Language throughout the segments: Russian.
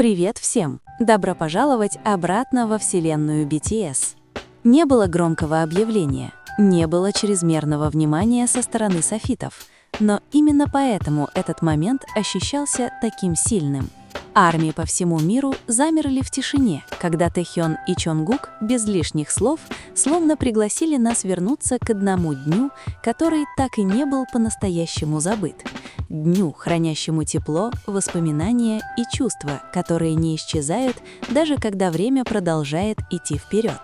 Привет всем! Добро пожаловать обратно во вселенную BTS. Не было громкого объявления, не было чрезмерного внимания со стороны софитов, но именно поэтому этот момент ощущался таким сильным. Армии по всему миру замерли в тишине, когда Тэхён и Чонгук без лишних слов словно пригласили нас вернуться к одному дню, который так и не был по-настоящему забыт. Дню, хранящему тепло, воспоминания и чувства, которые не исчезают, даже когда время продолжает идти вперед.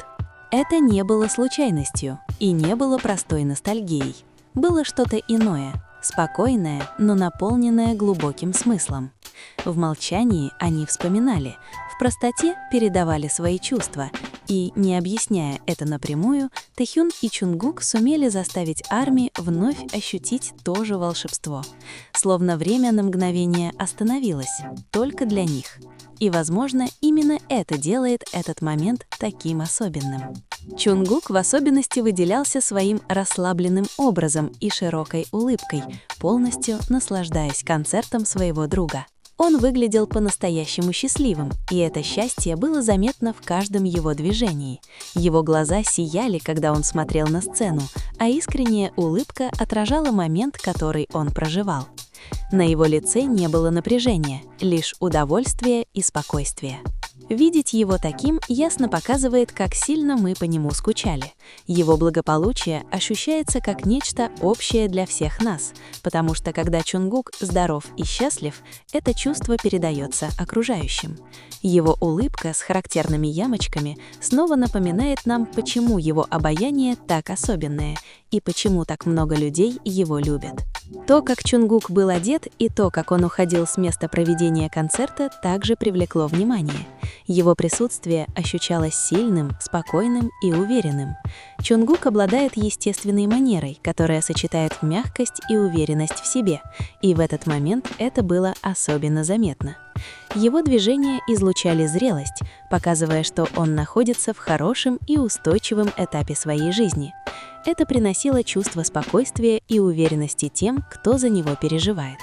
Это не было случайностью и не было простой ностальгией. Было что-то иное, спокойное, но наполненное глубоким смыслом. В молчании они вспоминали, в простоте передавали свои чувства, и, не объясняя это напрямую, Тэхён и Чонгук сумели заставить армии вновь ощутить то же волшебство. Словно время на мгновение остановилось, только для них. И, возможно, именно это делает этот момент таким особенным. Чонгук в особенности выделялся своим расслабленным образом и широкой улыбкой, полностью наслаждаясь концертом своего друга. Он выглядел по-настоящему счастливым, и это счастье было заметно в каждом его движении. Его глаза сияли, когда он смотрел на сцену, а искренняя улыбка отражала момент, который он проживал. На его лице не было напряжения, лишь удовольствие и спокойствие. Видеть его таким ясно показывает, как сильно мы по нему скучали. Его благополучие ощущается как нечто общее для всех нас, потому что когда Чонгук здоров и счастлив, это чувство передается окружающим. Его улыбка с характерными ямочками снова напоминает нам, почему его обаяние так особенное и почему так много людей его любят. То, как Чонгук был одет, и то, как он уходил с места проведения концерта, также привлекло внимание. Его присутствие ощущалось сильным, спокойным и уверенным. Чонгук обладает естественной манерой, которая сочетает мягкость и уверенность в себе, и в этот момент это было особенно заметно. Его движения излучали зрелость, показывая, что он находится в хорошем и устойчивом этапе своей жизни. Это приносило чувство спокойствия и уверенности тем, кто за него переживает.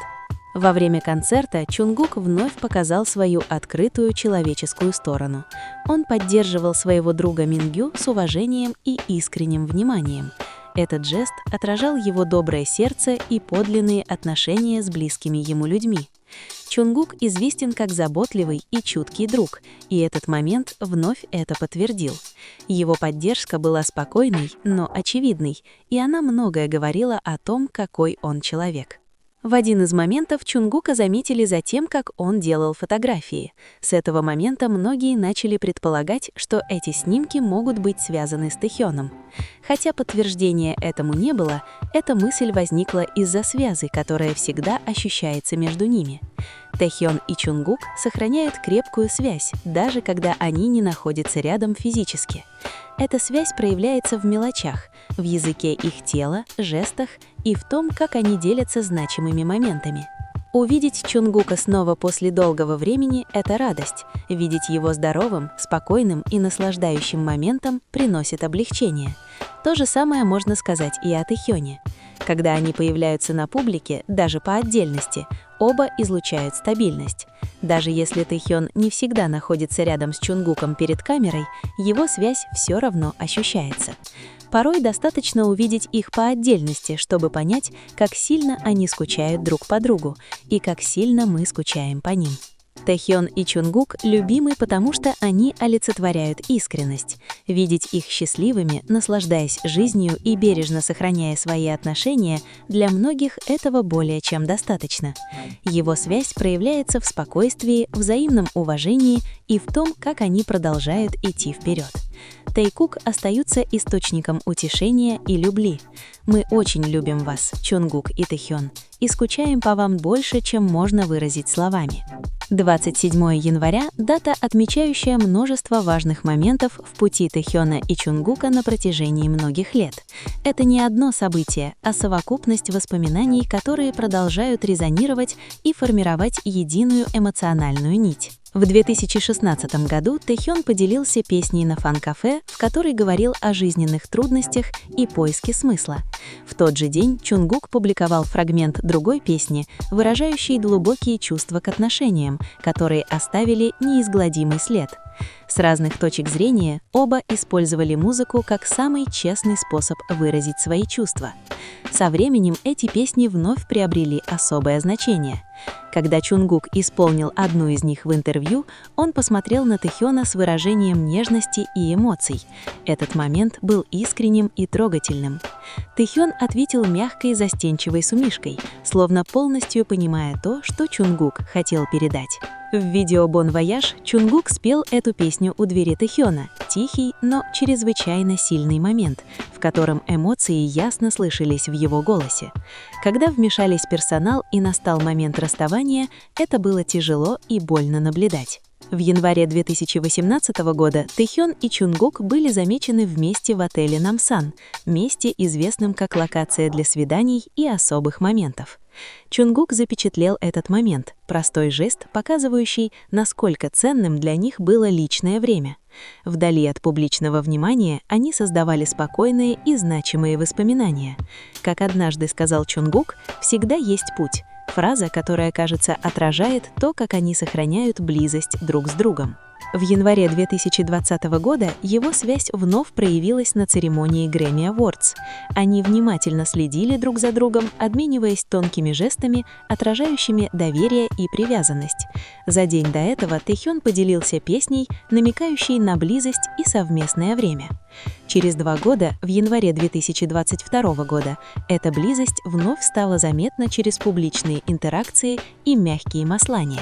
Во время концерта Чонгук вновь показал свою открытую человеческую сторону. Он поддерживал своего друга Мингю с уважением и искренним вниманием. Этот жест отражал его доброе сердце и подлинные отношения с близкими ему людьми. Чонгук известен как заботливый и чуткий друг, и этот момент вновь это подтвердил. Его поддержка была спокойной, но очевидной, и она многое говорила о том, какой он человек. В один из моментов Чонгука заметили за тем, как он делал фотографии. С этого момента многие начали предполагать, что эти снимки могут быть связаны с Тэхёном. Хотя подтверждения этому не было, эта мысль возникла из-за связи, которая всегда ощущается между ними. Тэхён и Чонгук сохраняют крепкую связь, даже когда они не находятся рядом физически. Эта связь проявляется в мелочах, в языке их тела, жестах и в том, как они делятся значимыми моментами. Увидеть Чонгука снова после долгого времени – это радость. Видеть его здоровым, спокойным и наслаждающим моментом приносит облегчение. То же самое можно сказать и о Тэхёне. Когда они появляются на публике, даже по отдельности, оба излучают стабильность. Даже если Тэхён не всегда находится рядом с Чонгуком перед камерой, его связь все равно ощущается. Порой достаточно увидеть их по отдельности, чтобы понять, как сильно они скучают друг по другу и как сильно мы скучаем по ним. Тэхён и Чонгук любимы, потому что они олицетворяют искренность. Видеть их счастливыми, наслаждаясь жизнью и бережно сохраняя свои отношения, для многих этого более чем достаточно. Его связь проявляется в спокойствии, взаимном уважении и в том, как они продолжают идти вперед. Тэйкук остаются источником утешения и любви. Мы очень любим вас, Чонгук и Тэхён, и скучаем по вам больше, чем можно выразить словами. 27 января – дата, отмечающая множество важных моментов в пути Тэхёна и Чонгука на протяжении многих лет. Это не одно событие, а совокупность воспоминаний, которые продолжают резонировать и формировать единую эмоциональную нить. В 2016 году Тэхён поделился песней на фан-кафе, в которой говорил о жизненных трудностях и поиске смысла. В тот же день Чунгук публиковал фрагмент другой песни, выражающий глубокие чувства к отношениям, которые оставили неизгладимый след. С разных точек зрения оба использовали музыку как самый честный способ выразить свои чувства. Со временем эти песни вновь приобрели особое значение. Когда Чунгук исполнил одну из них в интервью, он посмотрел на Тэхёна с выражением нежности и эмоций. Этот момент был искренним и трогательным. Тэхён ответил мягкой застенчивой усмешкой, словно полностью понимая то, что Чунгук хотел передать. В видео «Bon Voyage» Чунгук спел эту песню у двери Тэхёна, тихий, но чрезвычайно сильный момент, в котором эмоции ясно слышались в его голосе. Когда вмешались персонал и настал момент расставания, это было тяжело и больно наблюдать. В январе 2018 года Тэхён и Чунгук были замечены вместе в отеле Намсан, месте, известном как локация для свиданий и особых моментов. Чунгук запечатлел этот момент, простой жест, показывающий, насколько ценным для них было личное время. Вдали от публичного внимания они создавали спокойные и значимые воспоминания. Как однажды сказал Чунгук, «Всегда есть путь». Фраза, которая, кажется, отражает то, как они сохраняют близость друг с другом. В январе 2020 года его связь вновь проявилась на церемонии Grammy Awards. Они внимательно следили друг за другом, обмениваясь тонкими жестами, отражающими доверие и привязанность. За день до этого Тэхён поделился песней, намекающей на близость и совместное время. Через 2 года, в январе 2022 года, эта близость вновь стала заметна через публичные интеракции и мягкие послания.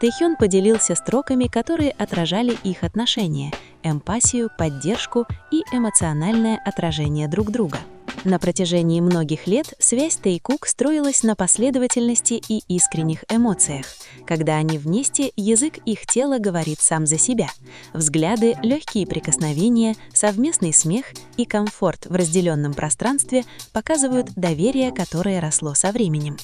Тэхён поделился строками, которые отражали их отношения, эмпатию, поддержку и эмоциональное отражение друг друга. На протяжении многих лет связь Тэйкук строилась на последовательности и искренних эмоциях. Когда они вместе, язык их тела говорит сам за себя. Взгляды, легкие прикосновения, совместный смех и комфорт в разделенном пространстве показывают доверие, которое росло со временем.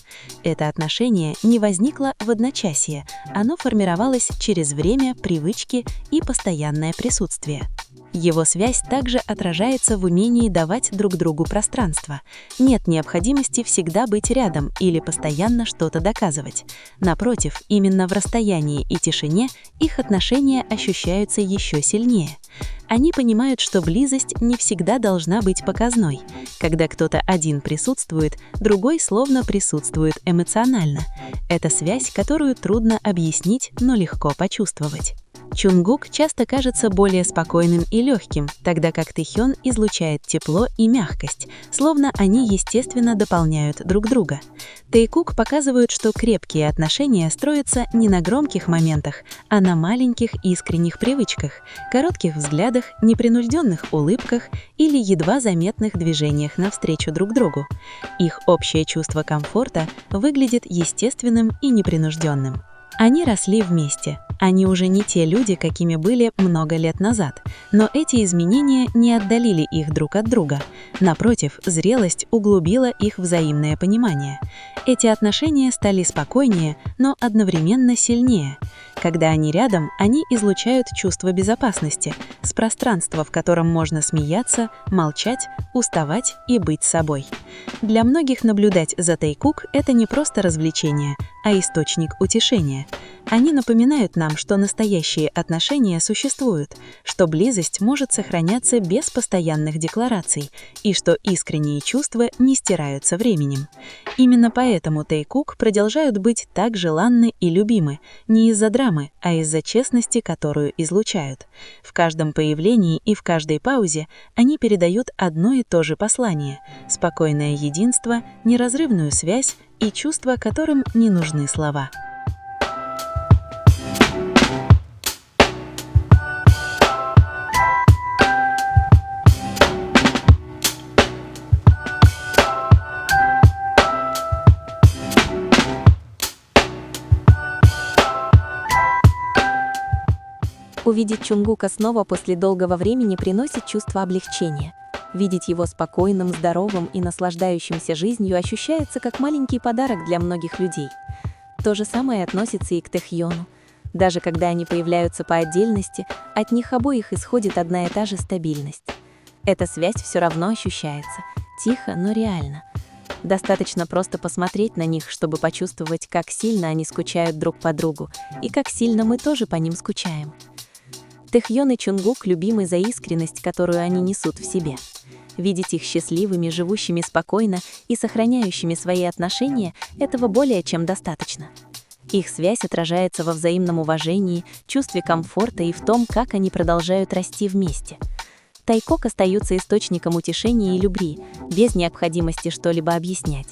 Это отношение не возникло в одночасье, оно формировалось через время, привычки и постоянное присутствие. Его связь также отражается в умении давать друг другу пространство. Нет необходимости всегда быть рядом или постоянно что-то доказывать. Напротив, именно в расстоянии и тишине их отношения ощущаются еще сильнее. Они понимают, что близость не всегда должна быть показной. Когда кто-то один присутствует, другой словно присутствует эмоционально. Это связь, которую трудно объяснить, но легко почувствовать. Чунгук часто кажется более спокойным и легким, тогда как Тэхён излучает тепло и мягкость, словно они естественно дополняют друг друга. Тэйкук показывают, что крепкие отношения строятся не на громких моментах, а на маленьких искренних привычках, коротких взглядах, непринужденных улыбках или едва заметных движениях навстречу друг другу. Их общее чувство комфорта выглядит естественным и непринужденным. Они росли вместе. Они уже не те люди, какими были много лет назад, но эти изменения не отдалили их друг от друга. Напротив, зрелость углубила их взаимное понимание. Эти отношения стали спокойнее, но одновременно сильнее. Когда они рядом, они излучают чувство безопасности, с пространства, в котором можно смеяться, молчать, уставать и быть собой. Для многих наблюдать за Тэйкук – это не просто развлечение, а источник утешения. Они напоминают нам, что настоящие отношения существуют, что близость может сохраняться без постоянных деклараций и что искренние чувства не стираются временем. Именно поэтому Тэйкук продолжают быть так желанны и любимы, не из-за драмы, а из-за честности, которую излучают. В каждом появлении и в каждой паузе они передают одно и то же послание – спокойное единство, неразрывную связь и чувства, которым не нужны слова. Увидеть Чунгука снова после долгого времени приносит чувство облегчения. Видеть его спокойным, здоровым и наслаждающимся жизнью ощущается как маленький подарок для многих людей. То же самое относится и к Тэхёну. Даже когда они появляются по отдельности, от них обоих исходит одна и та же стабильность. Эта связь все равно ощущается, тихо, но реально. Достаточно просто посмотреть на них, чтобы почувствовать, как сильно они скучают друг по другу, и как сильно мы тоже по ним скучаем. Тэхьон и Чунгук любимы за искренность, которую они несут в себе. Видеть их счастливыми, живущими спокойно и сохраняющими свои отношения – этого более чем достаточно. Их связь отражается во взаимном уважении, чувстве комфорта и в том, как они продолжают расти вместе. Тайкок остаются источником утешения и любви, без необходимости что-либо объяснять.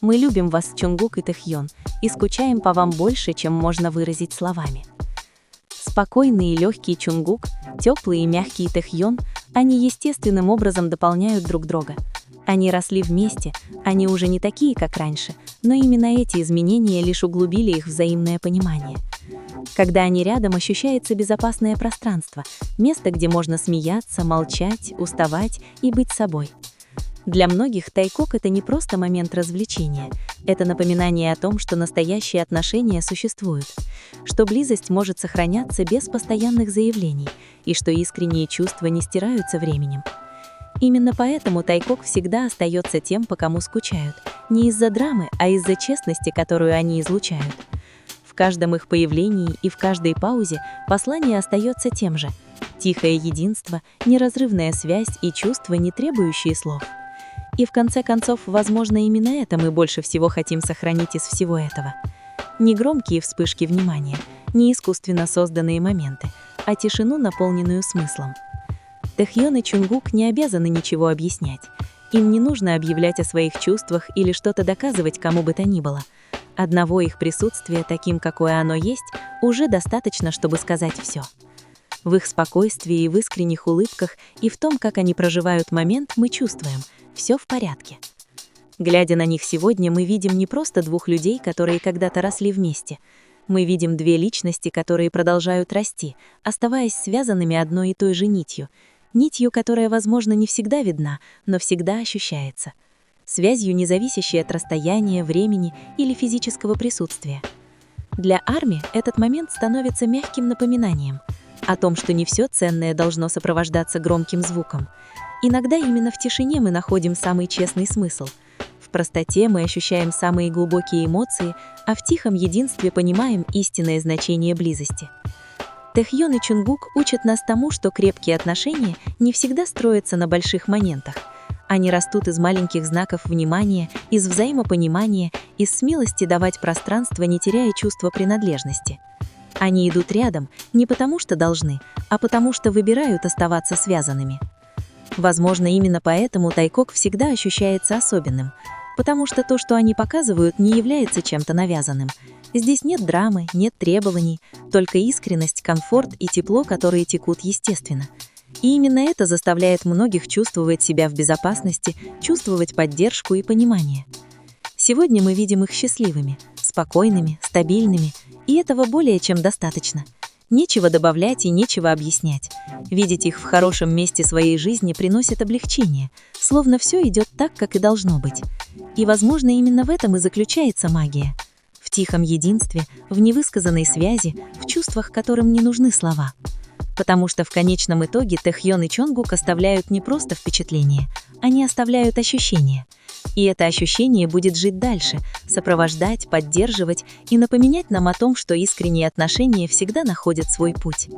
Мы любим вас, Чунгук и Тэхьон, и скучаем по вам больше, чем можно выразить словами. Спокойный и легкий Чунгук, теплый и мягкий Тэхьон, они естественным образом дополняют друг друга. Они росли вместе, они уже не такие, как раньше, но именно эти изменения лишь углубили их взаимное понимание. Когда они рядом, ощущается безопасное пространство, место, где можно смеяться, молчать, уставать и быть собой. Для многих тайкок — это не просто момент развлечения, это напоминание о том, что настоящие отношения существуют, что близость может сохраняться без постоянных заявлений и что искренние чувства не стираются временем. Именно поэтому тайкок всегда остается тем, по кому скучают, не из-за драмы, а из-за честности, которую они излучают. В каждом их появлении и в каждой паузе послание остается тем же – тихое единство, неразрывная связь и чувства, не требующие слов. И в конце концов, возможно, именно это мы больше всего хотим сохранить из всего этого. Не громкие вспышки внимания, не искусственно созданные моменты, а тишину, наполненную смыслом. Тэхьон и Чунгук не обязаны ничего объяснять. Им не нужно объявлять о своих чувствах или что-то доказывать кому бы то ни было. Одного их присутствия, таким, какое оно есть, уже достаточно, чтобы сказать все. В их спокойствии и в искренних улыбках и в том, как они проживают момент, мы чувствуем – все в порядке. Глядя на них сегодня, мы видим не просто двух людей, которые когда-то росли вместе. Мы видим две личности, которые продолжают расти, оставаясь связанными одной и той же нитью. Нитью, которая, возможно, не всегда видна, но всегда ощущается. Связью, не зависящей от расстояния, времени или физического присутствия. Для Арми этот момент становится мягким напоминанием о том, что не все ценное должно сопровождаться громким звуком. Иногда именно в тишине мы находим самый честный смысл. В простоте мы ощущаем самые глубокие эмоции, а в тихом единстве понимаем истинное значение близости. Тэхьон и Чунгук учат нас тому, что крепкие отношения не всегда строятся на больших моментах. Они растут из маленьких знаков внимания, из взаимопонимания, из смелости давать пространство, не теряя чувства принадлежности. Они идут рядом не потому, что должны, а потому, что выбирают оставаться связанными. Возможно, именно поэтому тайкок всегда ощущается особенным, потому что то, что они показывают, не является чем-то навязанным. Здесь нет драмы, нет требований, только искренность, комфорт и тепло, которые текут естественно. И именно это заставляет многих чувствовать себя в безопасности, чувствовать поддержку и понимание. Сегодня мы видим их счастливыми, спокойными, стабильными, и этого более чем достаточно. Нечего добавлять и нечего объяснять. Видеть их в хорошем месте своей жизни приносит облегчение, словно все идет так, как и должно быть. И, возможно, именно в этом и заключается магия. В тихом единстве, в невысказанной связи, в чувствах, которым не нужны слова. Потому что в конечном итоге Тэхьон и Чонгук оставляют не просто впечатление, они оставляют ощущение. И это ощущение будет жить дальше, сопровождать, поддерживать и напоминать нам о том, что искренние отношения всегда находят свой путь.